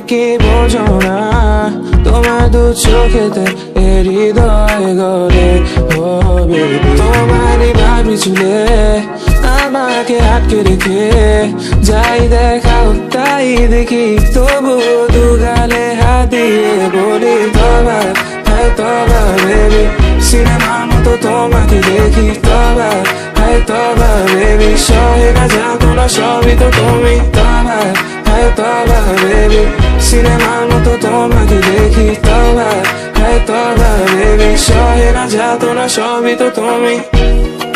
কি বোঝো না তোমার দু চোখেতে হৃদয় গলে ও বেবি তোমারই ভাবি চুলে আমাকে আটকে রেখে যাই দেখাও তাই দেখি তবু দু গালে হাত দিয়ে বলি তবা হ্যাঁ তবা বেবি সিনেমার মতো তোমাকে দেখি তবা হ্যাঁ তবা বেবি সহে না যাবো না সবই তো তুমি তবা হ্যাঁ তবা বেবি সিনেমার মতো তোমাকে দেখি তবা হ্যাঁ তবা বেবি সহে না যাবো না সবই তো তুমি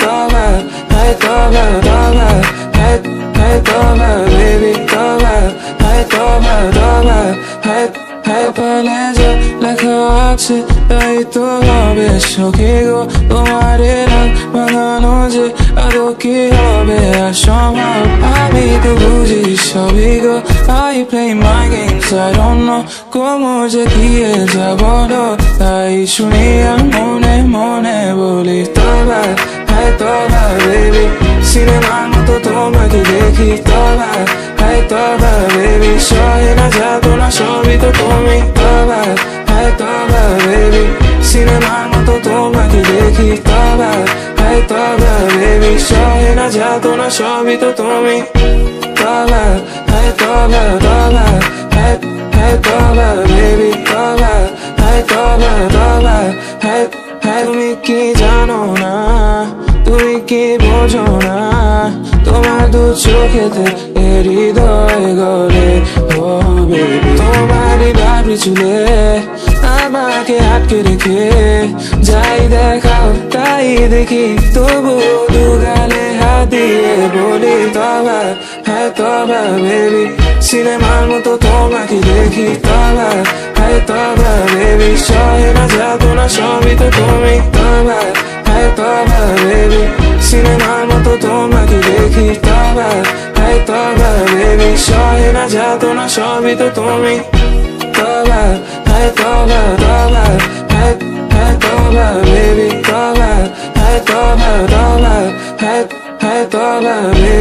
তবা হ্যাঁ তবা তবা হ্যাঁ হ্যাঁ তবা বেবি তবা হ্যাঁ তবা তবা হ্যাঁ হ্যাঁ কলেজে লেখা আছে তাই তো হবে সখী গো তোমার রং বানানো যে আরো কি হবে অসম্ভব আমি তো বুঝি সবই গো I play my games I don't know como যে গিয়ে যাব তাই শুনি আর মনে মনে বলি তবা হ্যাঁ তবা বেবি সিনেমার মতো তোমাকে দেখি তবা হ্যাঁ তবা বেবি সহে না যাবো না সবই তো তুমি তবা হ্যাঁ তবা বেবি সিনেমার মতো তোমাকে দেখি তবা হ্যাঁ তবা বেবি সহে না যাবো না সবই তো তুমি তবা হ্যাঁ তবা তবা হ্যাঁ হ্যাঁ তবা বেবি তবা হ্যাঁ তবা তবা হ্যাঁ হ্যাঁ তুমি কি জানো না তুমি কি বোঝো না তোমার দু চোখেতে হৃদয় গলে ও বেবি তোমারই ভাবি চুলে আমাকে আটকে রেখে যাই দেখাও তাই দেখি তবু দু গালে হাত দিয়ে বলি তবা হ্যাঁ তবা বেবি সিনেমার মতো তোমাকে দেখি তবা হ্যাঁ তবা বেবি সহে না যাবো না সবই তো তুমি তবা হ্যাঁ তবা বেবি সিনেমার মতো তোমাকে দেখি তবা হ্যাঁ তবা বেবি সহে না যাবো না সবই তো তুমি তবা হ্যাঁ তবা তবা হ্যাঁ হ্যাঁ তবা বেবি তবা হ্যাঁ তবা তবা হ্যাঁ হ্যাঁ তবা বেবি